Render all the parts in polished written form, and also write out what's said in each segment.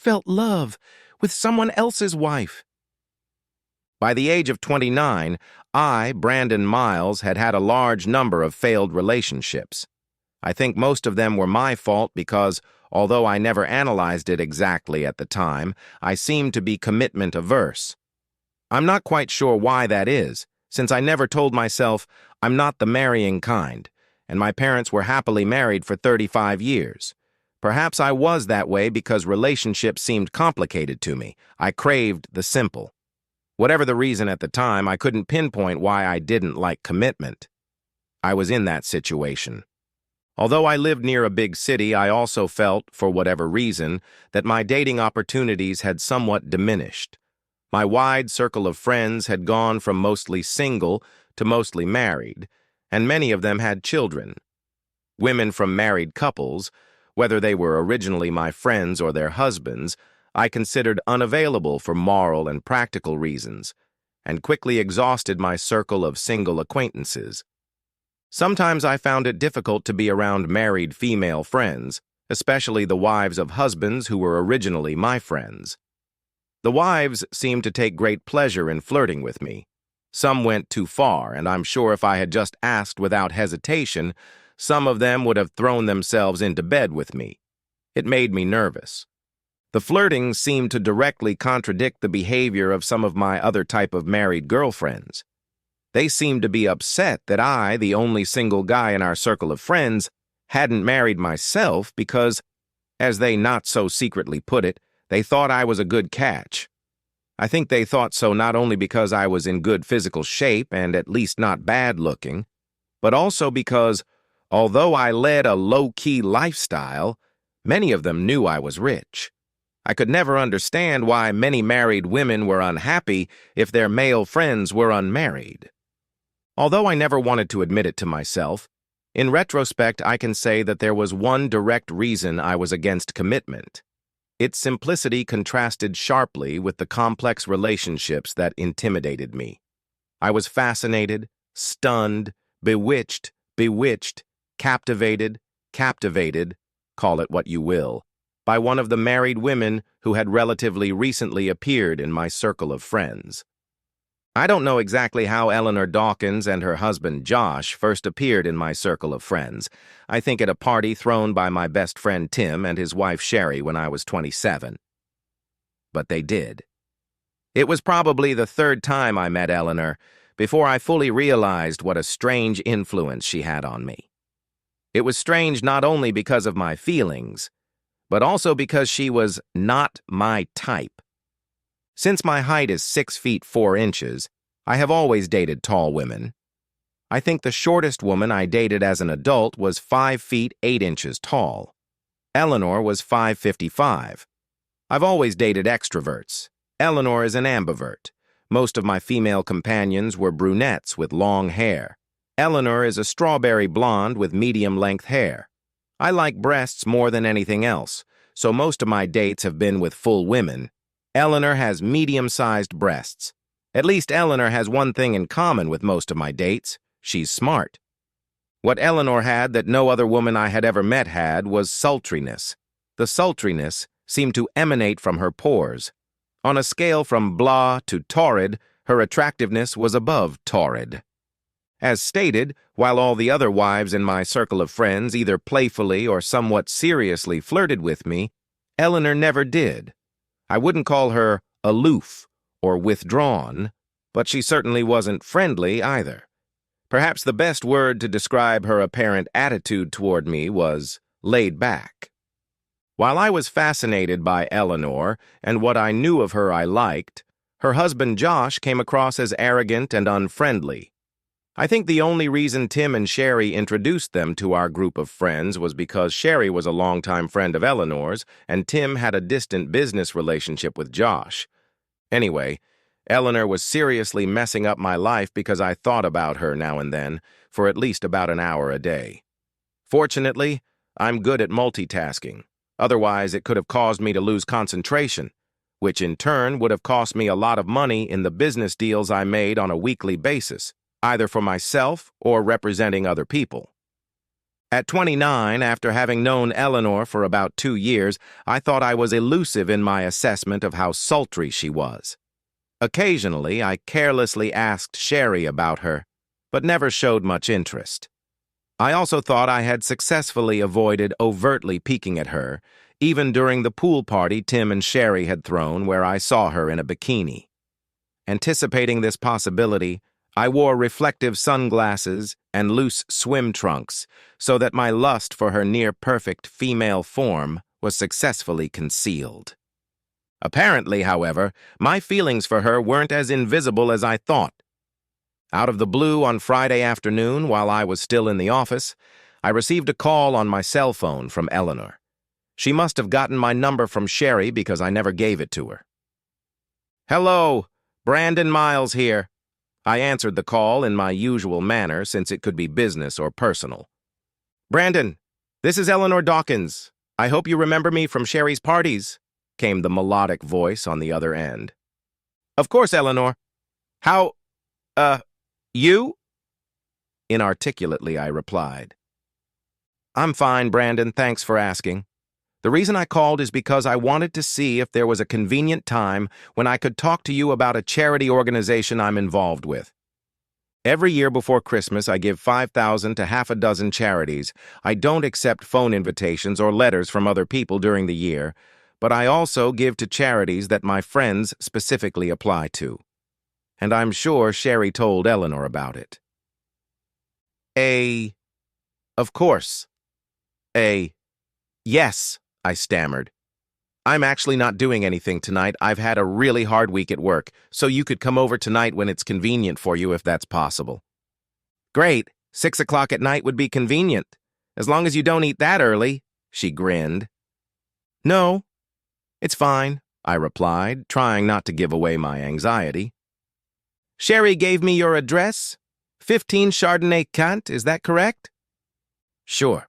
felt love with someone else's wife. By the age of 29, I, Brandon Miles, had had a large number of failed relationships. I think most of them were my fault because, although I never analyzed it exactly at the time, I seemed to be commitment averse. I'm not quite sure why that is, since I never told myself I'm not the marrying kind, and my parents were happily married for 35 years. Perhaps I was that way because relationships seemed complicated to me. I craved the simple. Whatever the reason at the time, I couldn't pinpoint why I didn't like commitment. I was in that situation. Although I lived near a big city, I also felt, for whatever reason, that my dating opportunities had somewhat diminished. My wide circle of friends had gone from mostly single to mostly married, and many of them had children. Women from married couples, whether they were originally my friends or their husbands, I considered unavailable for moral and practical reasons, and quickly exhausted my circle of single acquaintances. Sometimes I found it difficult to be around married female friends, especially the wives of husbands who were originally my friends. The wives seemed to take great pleasure in flirting with me. Some went too far, and I'm sure if I had just asked without hesitation, some of them would have thrown themselves into bed with me. It made me nervous. The flirting seemed to directly contradict the behavior of some of my other type of married girlfriends. They seemed to be upset that I, the only single guy in our circle of friends, hadn't married myself because, as they not so secretly put it, they thought I was a good catch. I think they thought so not only because I was in good physical shape and at least not bad looking, but also because, although I led a low-key lifestyle, many of them knew I was rich. I could never understand why many married women were unhappy if their male friends were unmarried. Although I never wanted to admit it to myself, in retrospect I can say that there was one direct reason I was against commitment. Its simplicity contrasted sharply with the complex relationships that intimidated me. I was fascinated, stunned, bewitched, captivated, call it what you will, by one of the married women who had relatively recently appeared in my circle of friends. I don't know exactly how Eleanor Dawkins and her husband Josh first appeared in my circle of friends. I think at a party thrown by my best friend Tim and his wife Sherry when I was 27. But they did. It was probably the third time I met Eleanor before I fully realized what a strange influence she had on me. It was strange not only because of my feelings, but also because she was not my type. Since my height is 6 feet 4 inches, I have always dated tall women. I think the shortest woman I dated as an adult was 5 feet 8 inches tall. Eleanor was 5'55". I've always dated extroverts. Eleanor is an ambivert. Most of my female companions were brunettes with long hair. Eleanor is a strawberry blonde with medium-length hair. I like breasts more than anything else, so most of my dates have been with full women. Eleanor has medium-sized breasts. At least Eleanor has one thing in common with most of my dates. She's smart. What Eleanor had that no other woman I had ever met had was sultriness. The sultriness seemed to emanate from her pores. On a scale from blah to torrid, her attractiveness was above torrid. As stated, while all the other wives in my circle of friends either playfully or somewhat seriously flirted with me, Eleanor never did. I wouldn't call her aloof or withdrawn, but she certainly wasn't friendly either. Perhaps the best word to describe her apparent attitude toward me was laid back. While I was fascinated by Eleanor and what I knew of her I liked, her husband Josh came across as arrogant and unfriendly. I think the only reason Tim and Sherry introduced them to our group of friends was because Sherry was a longtime friend of Eleanor's and Tim had a distant business relationship with Josh. Anyway, Eleanor was seriously messing up my life because I thought about her now and then for at least about an hour a day. Fortunately, I'm good at multitasking. Otherwise, it could have caused me to lose concentration, which in turn would have cost me a lot of money in the business deals I made on a weekly basis, either for myself or representing other people. At 29, after having known Eleanor for about 2 years, I thought I was elusive in my assessment of how sultry she was. Occasionally, I carelessly asked Sherry about her, but never showed much interest. I also thought I had successfully avoided overtly peeking at her, even during the pool party Tim and Sherry had thrown where I saw her in a bikini. Anticipating this possibility, I wore reflective sunglasses and loose swim trunks so that my lust for her near-perfect female form was successfully concealed. Apparently, however, my feelings for her weren't as invisible as I thought. Out of the blue on Friday afternoon, while I was still in the office, I received a call on my cell phone from Eleanor. She must have gotten my number from Sherry because I never gave it to her. "Hello, Brandon Miles here." I answered the call in my usual manner since it could be business or personal. "Brandon, this is Eleanor Dawkins. I hope you remember me from Sherry's parties," came the melodic voice on the other end. "Of course, Eleanor. How, you?" Inarticulately, I replied. "I'm fine, Brandon, thanks for asking. The reason I called is because I wanted to see if there was a convenient time when I could talk to you about a charity organization I'm involved with. Every year before Christmas, I give $5,000 to half a dozen charities. I don't accept phone invitations or letters from other people during the year, but I also give to charities that my friends specifically apply to. And I'm sure Sherry told Eleanor about it." Of course. Yes, I stammered. "I'm actually not doing anything tonight. I've had a really hard week at work, so you could come over tonight when it's convenient for you if that's possible." "Great. 6 o'clock at night would be convenient, as long as you don't eat that early," she grinned. "No, it's fine," I replied, trying not to give away my anxiety. "Sherry gave me your address? 15 Chardonnay Cant, is that correct?" "Sure.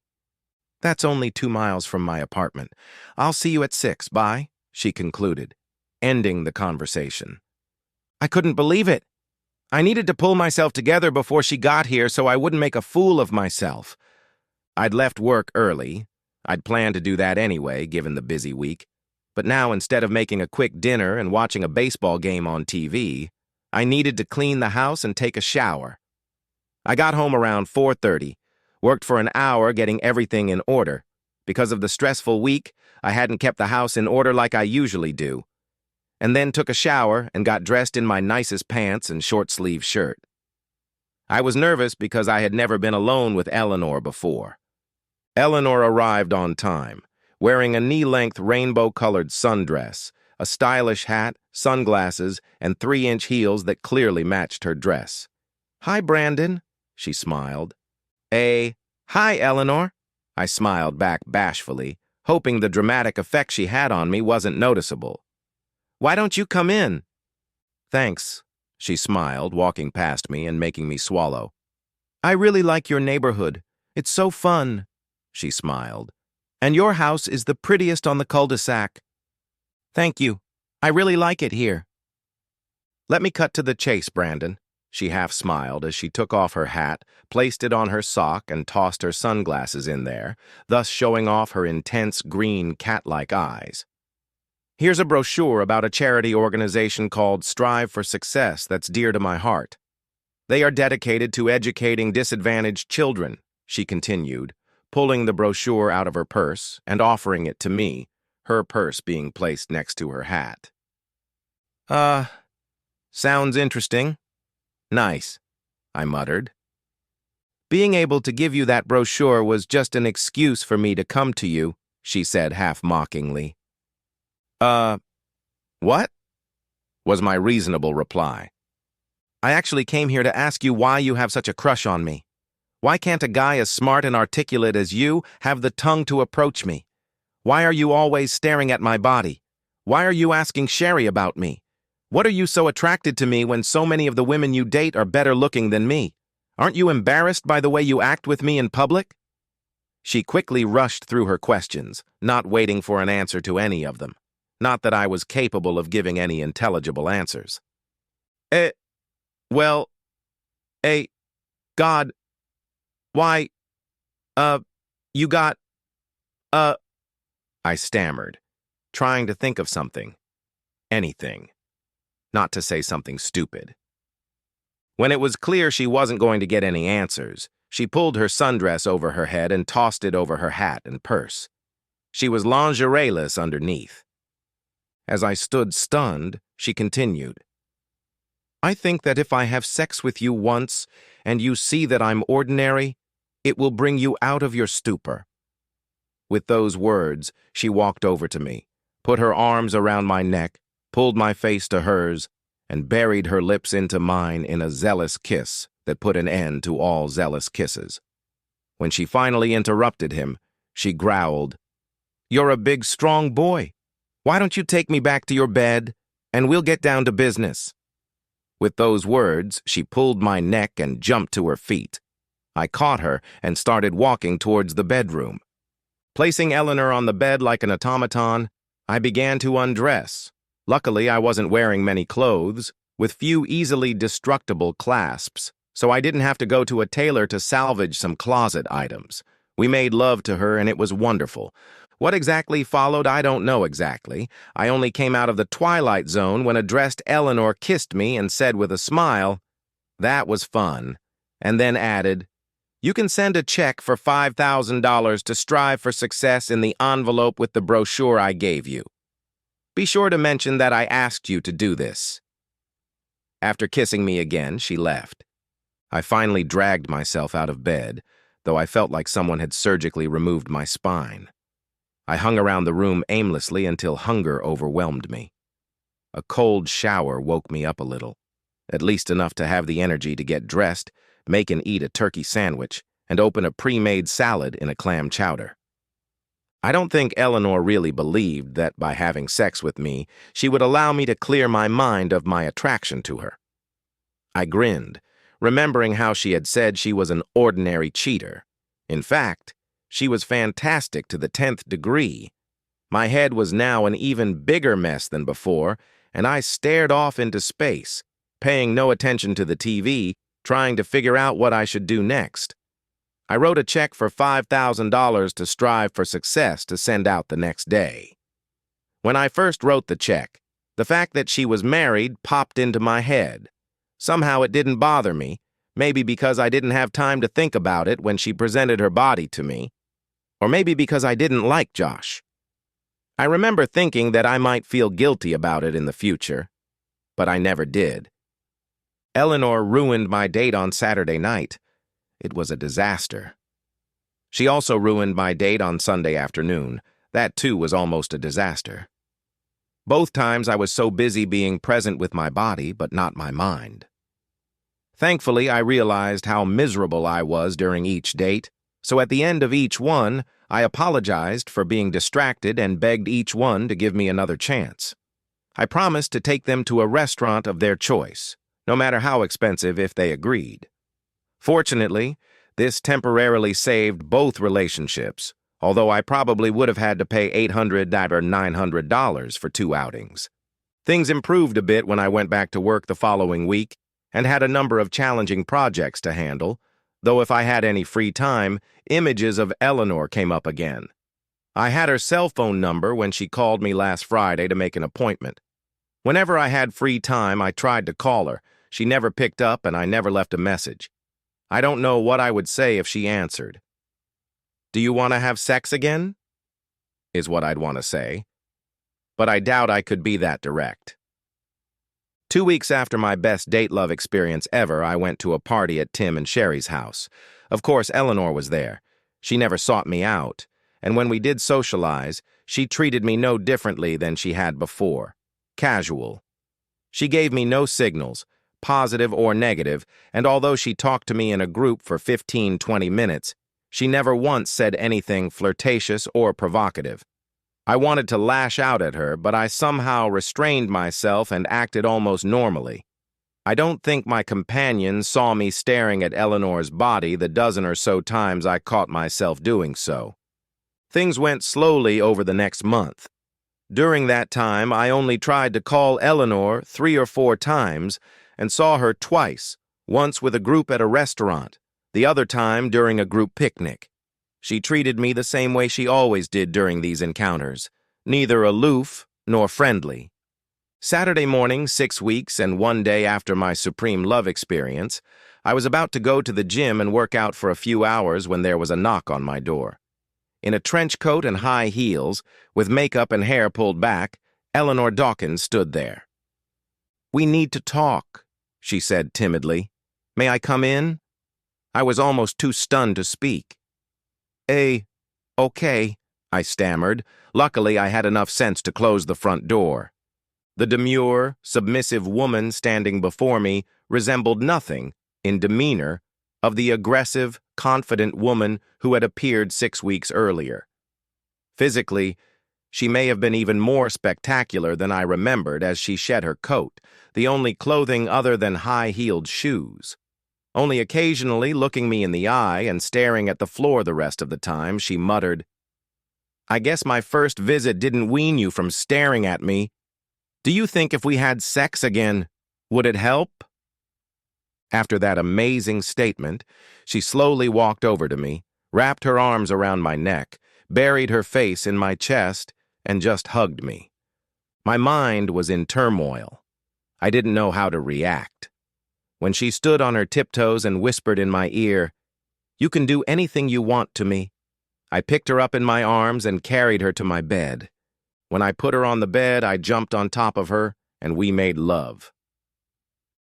That's only 2 miles from my apartment. I'll see you at 6, bye," she concluded, ending the conversation. I couldn't believe it. I needed to pull myself together before she got here so I wouldn't make a fool of myself. I'd left work early. I'd planned to do that anyway, given the busy week. But now, instead of making a quick dinner and watching a baseball game on TV, I needed to clean the house and take a shower. I got home around 4:30, worked for an hour getting everything in order. Because of the stressful week, I hadn't kept the house in order like I usually do. And then took a shower and got dressed in my nicest pants and short-sleeve shirt. I was nervous because I had never been alone with Eleanor before. Eleanor arrived on time, wearing a knee-length rainbow-colored sundress, a stylish hat, sunglasses, and 3-inch heels that clearly matched her dress. "Hi, Brandon," she smiled. Hi, Eleanor," I smiled back bashfully, hoping the dramatic effect she had on me wasn't noticeable. "Why don't you come in?" "Thanks," she smiled, walking past me and making me swallow. "I really like your neighborhood. It's so fun," she smiled. "And your house is the prettiest on the cul-de-sac." "Thank you. I really like it here." "Let me cut to the chase, Brandon." She half smiled as she took off her hat, placed it on her sock, and tossed her sunglasses in there, thus showing off her intense green cat-like eyes. "Here's a brochure about a charity organization called Strive for Success that's dear to my heart. They are dedicated to educating disadvantaged children," she continued, pulling the brochure out of her purse and offering it to me, her purse being placed next to her hat. Sounds interesting." "Nice," I muttered. "Being able to give you that brochure was just an excuse for me to come to you," she said half-mockingly. What?" was my reasonable reply. "I actually came here to ask you why you have such a crush on me. Why can't a guy as smart and articulate as you have the tongue to approach me? Why are you always staring at my body? Why are you asking Sherry about me? What are you so attracted to me when so many of the women you date are better looking than me? Aren't you embarrassed by the way you act with me in public?" She quickly rushed through her questions, not waiting for an answer to any of them. Not that I was capable of giving any intelligible answers. God, why, You got, uh, I stammered, trying to think of something. Anything. Not to say something stupid. When it was clear she wasn't going to get any answers, she pulled her sundress over her head and tossed it over her hat and purse. She was lingerie-less underneath. As I stood stunned, she continued, I think that if I have sex with you once and you see that I'm ordinary, it will bring you out of your stupor. With those words, she walked over to me, put her arms around my neck, pulled my face to hers, and buried her lips into mine in a zealous kiss that put an end to all zealous kisses. When she finally interrupted him, she growled, You're a big, strong boy. Why don't you take me back to your bed, and we'll get down to business? With those words, she pulled my neck and jumped to her feet. I caught her and started walking towards the bedroom. Placing Eleanor on the bed like an automaton, I began to undress. Luckily, I wasn't wearing many clothes, with few easily destructible clasps, so I didn't have to go to a tailor to salvage some closet items. We made love to her, and it was wonderful. What exactly followed, I don't know exactly. I only came out of the twilight zone when a dressed Eleanor kissed me and said with a smile, That was fun, and then added, You can send a check for $5,000 to strive for success in the envelope with the brochure I gave you. Be sure to mention that I asked you to do this. After kissing me again, she left. I finally dragged myself out of bed, though I felt like someone had surgically removed my spine. I hung around the room aimlessly until hunger overwhelmed me. A cold shower woke me up a little, at least enough to have the energy to get dressed, make and eat a turkey sandwich, and open a pre-made salad in a clam chowder. I don't think Eleanor really believed that by having sex with me, she would allow me to clear my mind of my attraction to her. I grinned, remembering how she had said she was an ordinary cheater. In fact, she was fantastic to the 10th degree. My head was now an even bigger mess than before, and I stared off into space, paying no attention to the TV, trying to figure out what I should do next. I wrote a check for $5,000 to strive for success to send out the next day. When I first wrote the check, the fact that she was married popped into my head. Somehow it didn't bother me, maybe because I didn't have time to think about it when she presented her body to me, or maybe because I didn't like Josh. I remember thinking that I might feel guilty about it in the future, but I never did. Eleanor ruined my date on Saturday night. It was a disaster. She also ruined my date on Sunday afternoon. That, too, was almost a disaster. Both times I was so busy being present with my body, but not my mind. Thankfully, I realized how miserable I was during each date, so at the end of each one, I apologized for being distracted and begged each one to give me another chance. I promised to take them to a restaurant of their choice, no matter how expensive if they agreed. Fortunately, this temporarily saved both relationships, although I probably would have had to pay $800 or $900 for 2 outings. Things improved a bit when I went back to work the following week and had a number of challenging projects to handle, though if I had any free time, images of Eleanor came up again. I had her cell phone number when she called me last Friday to make an appointment. Whenever I had free time, I tried to call her. She never picked up, and I never left a message. I don't know what I would say if she answered. Do you want to have sex again? Is what I'd want to say. But I doubt I could be that direct. 2 weeks after my best date love experience ever, I went to a party at Tim and Sherry's house. Of course, Eleanor was there. She never sought me out, and when we did socialize, she treated me no differently than she had before. Casual. She gave me no signals, positive or negative, and although she talked to me in a group for 15-20 minutes, she never once said anything flirtatious or provocative. I wanted to lash out at her, but I somehow restrained myself and acted almost normally. I don't think my companion saw me staring at Eleanor's body the dozen or so times I caught myself doing so. Things went slowly over the next month. During that time, I only tried to call Eleanor 3 or 4 times and saw her twice, once with a group at a restaurant, the other time during a group picnic. She treated me the same way she always did during these encounters, neither aloof nor friendly. Saturday morning, 6 weeks and 1 day after my supreme love experience, I was about to go to the gym and work out for a few hours when there was a knock on my door. In a trench coat and high heels, with makeup and hair pulled back, Eleanor Dawkins stood there. "We need to talk," she said timidly. "May I come in?" I was almost too stunned to speak. Okay," I stammered. Luckily, I had enough sense to close the front door. The demure, submissive woman standing before me resembled nothing, in demeanor, of the aggressive, confident woman who had appeared 6 weeks earlier. Physically, she may have been even more spectacular than I remembered as she shed her coat, the only clothing other than high-heeled shoes. Only occasionally looking me in the eye and staring at the floor the rest of the time, she muttered, "I guess my first visit didn't wean you from staring at me. Do you think if we had sex again, would it help?" After that amazing statement, she slowly walked over to me, wrapped her arms around my neck, buried her face in my chest, and just hugged me. My mind was in turmoil. I didn't know how to react. When she stood on her tiptoes and whispered in my ear, "You can do anything you want to me," I picked her up in my arms and carried her to my bed. When I put her on the bed, I jumped on top of her, and we made love.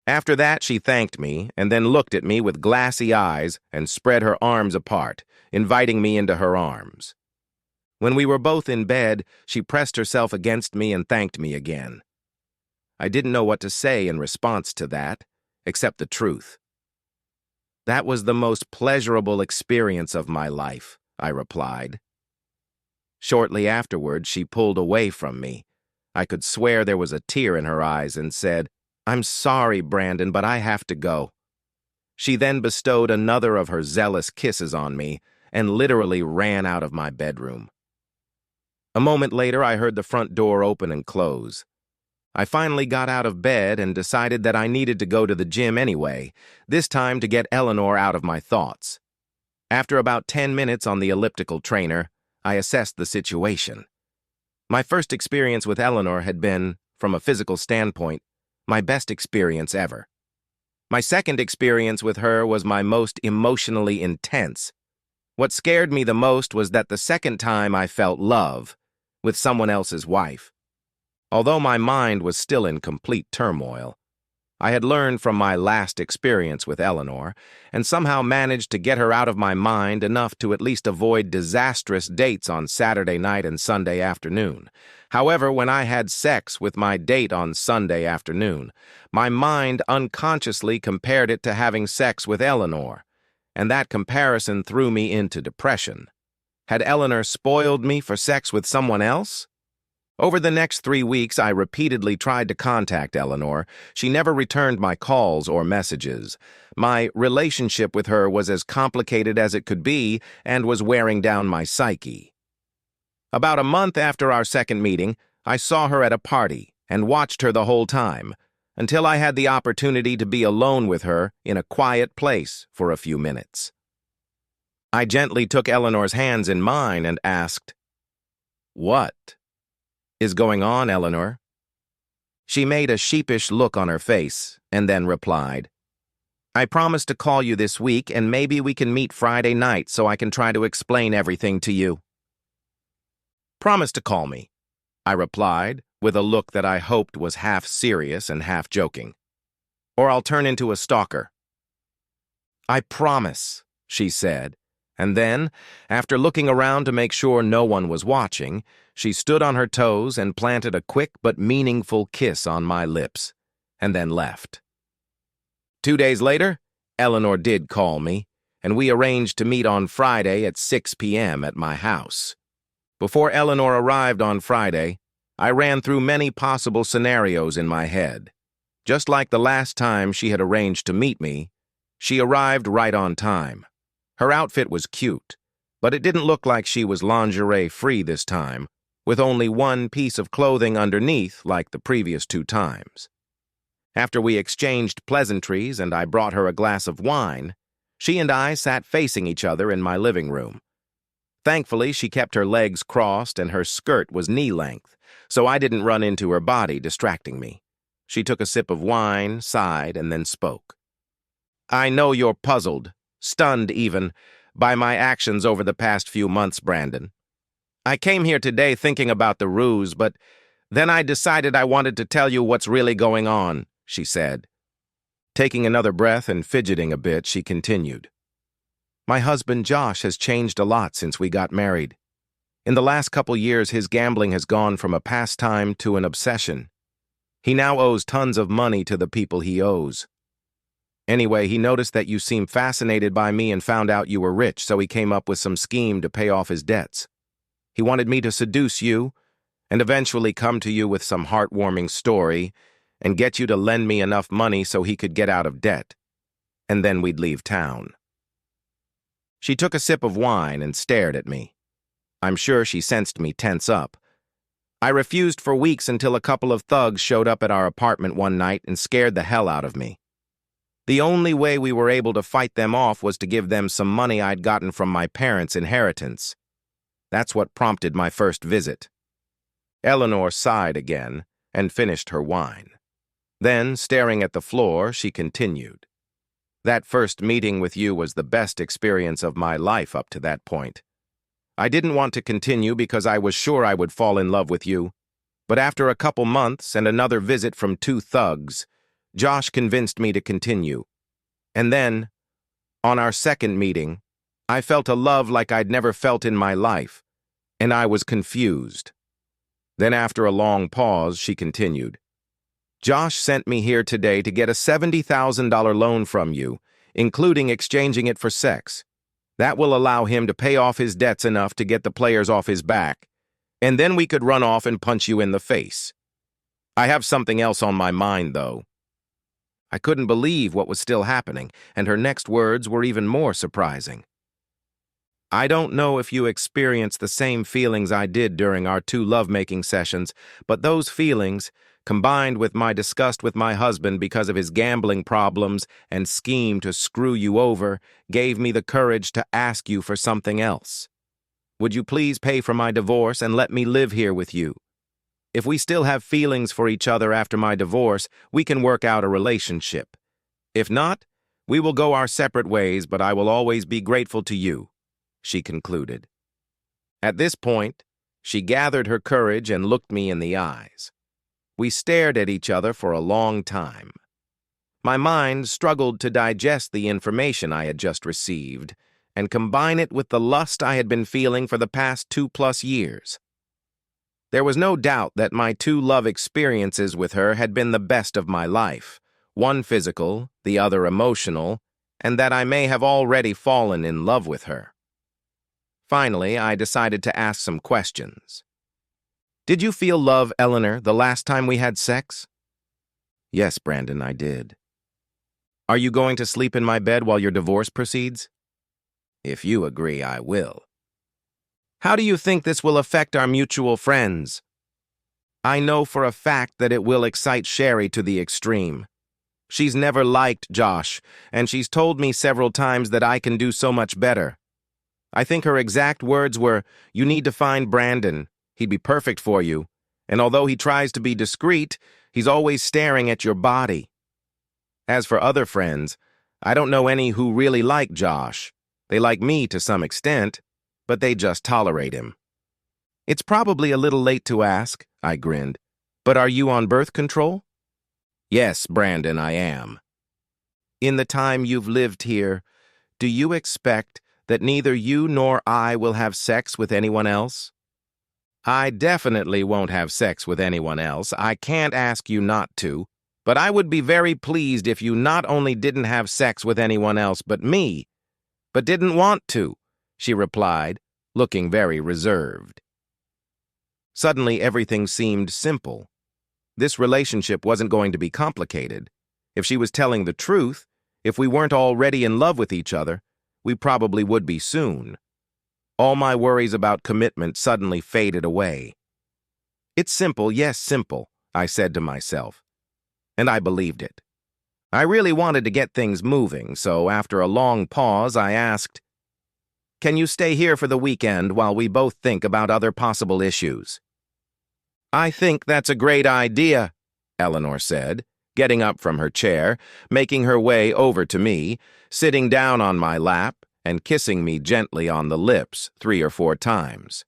After that, she thanked me, and then looked at me with glassy eyes and spread her arms apart, inviting me into her arms. When we were both in bed, she pressed herself against me and thanked me again. I didn't know what to say in response to that, except the truth. "That was the most pleasurable experience of my life," I replied. Shortly afterward, she pulled away from me. I could swear there was a tear in her eyes and said, "I'm sorry, Brandon, but I have to go." She then bestowed another of her zealous kisses on me and literally ran out of my bedroom. A moment later, I heard the front door open and close. I finally got out of bed and decided that I needed to go to the gym anyway, this time to get Eleanor out of my thoughts. After about 10 minutes on the elliptical trainer, I assessed the situation. My first experience with Eleanor had been, from a physical standpoint, my best experience ever. My second experience with her was my most emotionally intense. What scared me the most was that the second time I felt love, with someone else's wife. Although my mind was still in complete turmoil, I had learned from my last experience with Eleanor, and somehow managed to get her out of my mind enough to at least avoid disastrous dates on Saturday night and Sunday afternoon. However, when I had sex with my date on Sunday afternoon, my mind unconsciously compared it to having sex with Eleanor, and that comparison threw me into depression. Had Eleanor spoiled me for sex with someone else? Over the next 3 weeks, I repeatedly tried to contact Eleanor. She never returned my calls or messages. My relationship with her was as complicated as it could be and was wearing down my psyche. About a month after our second meeting, I saw her at a party and watched her the whole time, until I had the opportunity to be alone with her in a quiet place for a few minutes. I gently took Eleanor's hands in mine and asked, "What is going on, Eleanor?" She made a sheepish look on her face and then replied, "I promised to call you this week, and maybe we can meet Friday night so I can try to explain everything to you." "Promise to call me," I replied, with a look that I hoped was half serious and half joking. "Or I'll turn into a stalker." "I promise," she said, and then, after looking around to make sure no one was watching, she stood on her toes and planted a quick but meaningful kiss on my lips, and then left. 2 days later, Eleanor did call me, and we arranged to meet on Friday at 6 p.m. at my house. Before Eleanor arrived on Friday, I ran through many possible scenarios in my head. Just like the last time she had arranged to meet me, she arrived right on time. Her outfit was cute, but it didn't look like she was lingerie-free this time, with only one piece of clothing underneath like the previous 2 times. After we exchanged pleasantries and I brought her a glass of wine, she and I sat facing each other in my living room. Thankfully, she kept her legs crossed and her skirt was knee-length, so I didn't run into her body, distracting me. She took a sip of wine, sighed, and then spoke. I know you're puzzled, stunned even, by my actions over the past few months, Brandon. I came here today thinking about the ruse, but then I decided I wanted to tell you what's really going on, she said. Taking another breath and fidgeting a bit, she continued. My husband, Josh, has changed a lot since we got married. In the last couple years, his gambling has gone from a pastime to an obsession. He now owes tons of money to the people he owes. Anyway, he noticed that you seemed fascinated by me and found out you were rich, so he came up with some scheme to pay off his debts. He wanted me to seduce you and eventually come to you with some heartwarming story and get you to lend me enough money so he could get out of debt. And then we'd leave town. She took a sip of wine and stared at me. I'm sure she sensed me tense up. I refused for weeks until a couple of thugs showed up at our apartment one night and scared the hell out of me. The only way we were able to fight them off was to give them some money I'd gotten from my parents' inheritance. That's what prompted my first visit. Eleanor sighed again and finished her wine. Then, staring at the floor, she continued. That first meeting with you was the best experience of my life up to that point. I didn't want to continue because I was sure I would fall in love with you, but after a couple months and another visit from two thugs, Josh convinced me to continue. And then, on our second meeting, I felt a love like I'd never felt in my life, and I was confused. Then after a long pause, she continued. Josh sent me here today to get a $70,000 loan from you, including exchanging it for sex. That will allow him to pay off his debts enough to get the players off his back, and then we could run off and punch you in the face. I have something else on my mind, though. I couldn't believe what was still happening, and her next words were even more surprising. I don't know if you experienced the same feelings I did during our 2 lovemaking sessions, but those feelings, combined with my disgust with my husband because of his gambling problems and scheme to screw you over, gave me the courage to ask you for something else. Would you please pay for my divorce and let me live here with you? If we still have feelings for each other after my divorce, we can work out a relationship. If not, we will go our separate ways, but I will always be grateful to you, she concluded. At this point, she gathered her courage and looked me in the eyes. We stared at each other for a long time. My mind struggled to digest the information I had just received and combine it with the lust I had been feeling for the past 2+ years. There was no doubt that my 2 love experiences with her had been the best of my life, one physical, the other emotional, and that I may have already fallen in love with her. Finally, I decided to ask some questions. Did you feel love, Eleanor, the last time we had sex? Yes, Brandon, I did. Are you going to sleep in my bed while your divorce proceeds? If you agree, I will. How do you think this will affect our mutual friends? I know for a fact that it will excite Sherry to the extreme. She's never liked Josh, and she's told me several times that I can do so much better. I think her exact words were, "You need to find Brandon. He'd be perfect for you. And although he tries to be discreet, he's always staring at your body." As for other friends, I don't know any who really like Josh. They like me to some extent, but they just tolerate him. It's probably a little late to ask, I grinned, but are you on birth control? Yes, Brandon, I am. In the time you've lived here, do you expect that neither you nor I will have sex with anyone else? I definitely won't have sex with anyone else. I can't ask you not to, but I would be very pleased if you not only didn't have sex with anyone else but me, but didn't want to, she replied, looking very reserved. Suddenly, everything seemed simple. This relationship wasn't going to be complicated. If she was telling the truth, if we weren't already in love with each other, we probably would be soon. All my worries about commitment suddenly faded away. It's simple, yes, simple, I said to myself. And I believed it. I really wanted to get things moving, so after a long pause, I asked, Can you stay here for the weekend while we both think about other possible issues?" "I think that's a great idea," Eleanor said, getting up from her chair, making her way over to me, sitting down on my lap, and kissing me gently on the lips 3 or 4 times.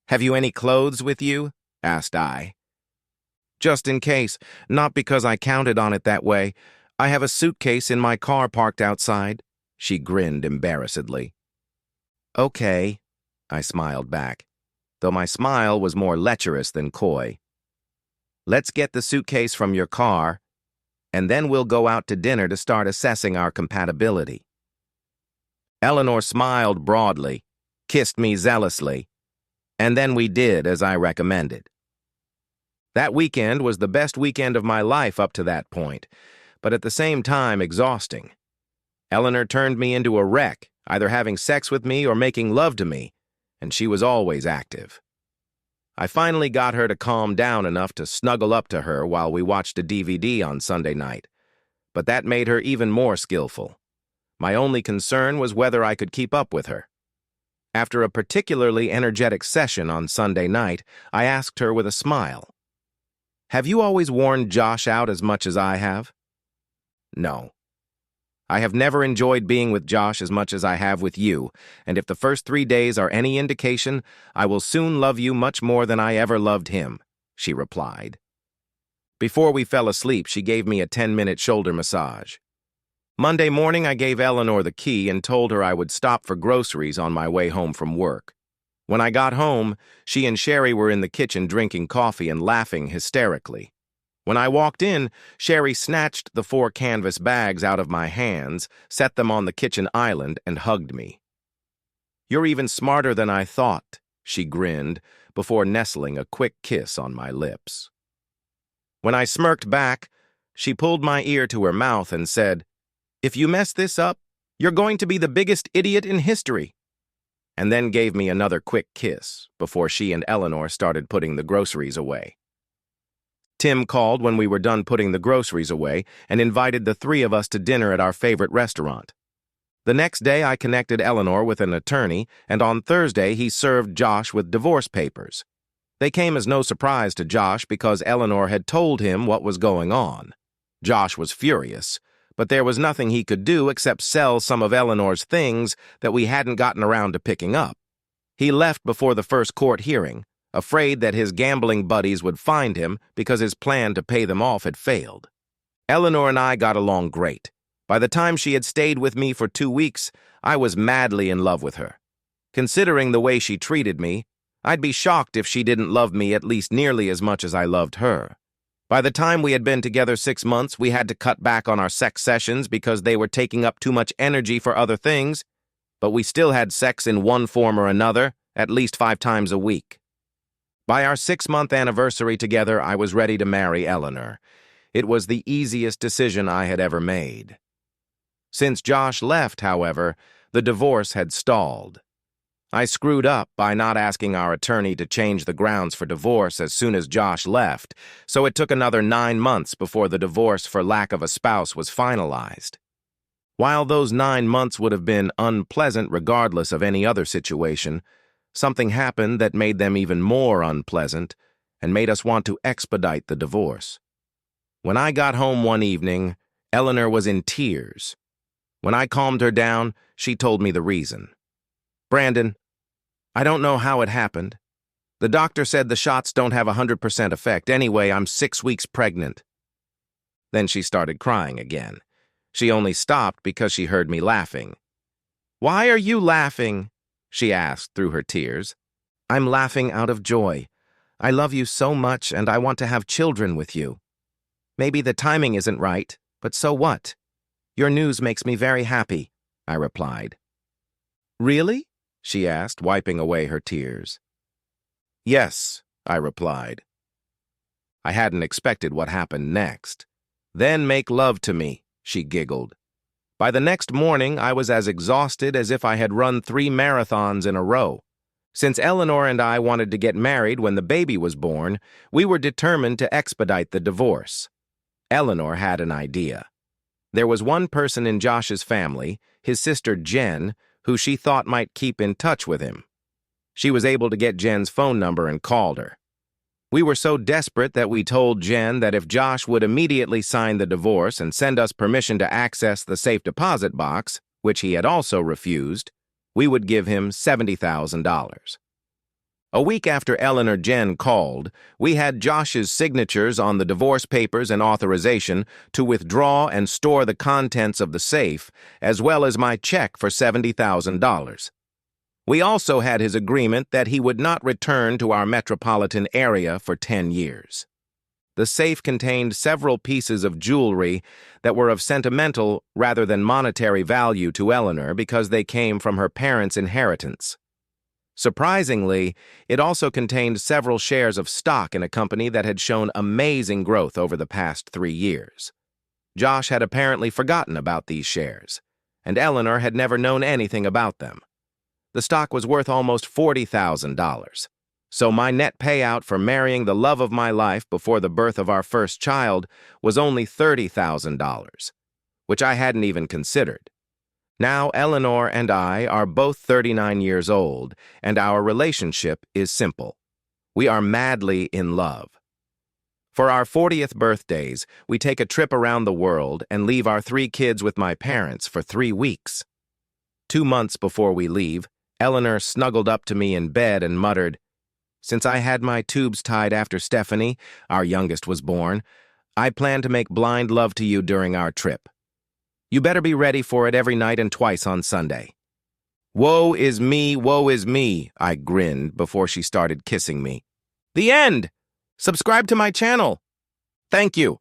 "Have you any clothes with you?" asked I. "Just in case, not because I counted on it that way. I have a suitcase in my car parked outside," she grinned embarrassedly. "Okay," I smiled back, though my smile was more lecherous than coy. "Let's get the suitcase from your car, and then we'll go out to dinner to start assessing our compatibility." Eleanor smiled broadly, kissed me zealously, and then we did as I recommended. That weekend was the best weekend of my life up to that point, but at the same time exhausting. Eleanor turned me into a wreck, either having sex with me or making love to me, and she was always active. I finally got her to calm down enough to snuggle up to her while we watched a DVD on Sunday night, but that made her even more skillful. My only concern was whether I could keep up with her. After a particularly energetic session on Sunday night, I asked her with a smile, "Have you always worn Josh out as much as I have?" "No. I have never enjoyed being with Josh as much as I have with you, and if the first 3 days are any indication, I will soon love you much more than I ever loved him," she replied. Before we fell asleep, she gave me a 10-minute shoulder massage. Monday morning, I gave Eleanor the key and told her I would stop for groceries on my way home from work. When I got home, she and Sherry were in the kitchen drinking coffee and laughing hysterically. When I walked in, Sherry snatched the 4 canvas bags out of my hands, set them on the kitchen island, and hugged me. "You're even smarter than I thought," she grinned, before nestling a quick kiss on my lips. When I smirked back, she pulled my ear to her mouth and said, "If you mess this up, you're going to be the biggest idiot in history," and then gave me another quick kiss before she and Eleanor started putting the groceries away. Tim called when we were done putting the groceries away and invited the 3 of us to dinner at our favorite restaurant. The next day, I connected Eleanor with an attorney, and on Thursday, he served Josh with divorce papers. They came as no surprise to Josh because Eleanor had told him what was going on. Josh was furious, but there was nothing he could do except sell some of Eleanor's things that we hadn't gotten around to picking up. He left before the first court hearing, afraid that his gambling buddies would find him because his plan to pay them off had failed. Eleanor and I got along great. By the time she had stayed with me for 2 weeks, I was madly in love with her. Considering the way she treated me, I'd be shocked if she didn't love me at least nearly as much as I loved her. By the time we had been together 6 months, we had to cut back on our sex sessions because they were taking up too much energy for other things, but we still had sex in one form or another, at least 5 times a week. By our 6-month anniversary together, I was ready to marry Eleanor. It was the easiest decision I had ever made. Since Josh left, however, the divorce had stalled. I screwed up by not asking our attorney to change the grounds for divorce as soon as Josh left, so it took another 9 months before the divorce for lack of a spouse was finalized. While those 9 months would have been unpleasant regardless of any other situation, something happened that made them even more unpleasant and made us want to expedite the divorce. When I got home one evening, Eleanor was in tears. When I calmed her down, she told me the reason. "Brandon, I don't know how it happened. The doctor said the shots don't have 100% effect. Anyway, I'm 6 weeks pregnant." Then she started crying again. She only stopped because she heard me laughing. "Why are you laughing?" she asked through her tears. "I'm laughing out of joy. I love you so much and I want to have children with you. Maybe the timing isn't right, but so what? Your news makes me very happy," I replied. "Really?" she asked, wiping away her tears. "Yes," I replied. I hadn't expected what happened next. "Then make love to me," she giggled. By the next morning, I was as exhausted as if I had run 3 marathons in a row. Since Eleanor and I wanted to get married when the baby was born, we were determined to expedite the divorce. Eleanor had an idea. There was one person in Josh's family, his sister Jen, who she thought might keep in touch with him. She was able to get Jen's phone number and called her. We were so desperate that we told Jen that if Josh would immediately sign the divorce and send us permission to access the safe deposit box, which he had also refused, we would give him $70,000. A week after Eleanor Jen called, we had Josh's signatures on the divorce papers and authorization to withdraw and store the contents of the safe, as well as my check for $70,000. We also had his agreement that he would not return to our metropolitan area for 10 years. The safe contained several pieces of jewelry that were of sentimental rather than monetary value to Eleanor because they came from her parents' inheritance. Surprisingly, it also contained several shares of stock in a company that had shown amazing growth over the past 3 years. Josh had apparently forgotten about these shares, and Eleanor had never known anything about them. The stock was worth almost $40,000, so my net payout for marrying the love of my life before the birth of our first child was only $30,000, which I hadn't even considered. Now Eleanor and I are both 39 years old, and our relationship is simple. We are madly in love. For our 40th birthdays, we take a trip around the world and leave our 3 kids with my parents for 3 weeks. 2 months before we leave, Eleanor snuggled up to me in bed and muttered, "Since I had my tubes tied after Stephanie, our youngest, was born, I plan to make blind love to you during our trip. You better be ready for it every night and twice on Sunday." Woe is me, I grinned before she started kissing me. The end! Subscribe to my channel. Thank you.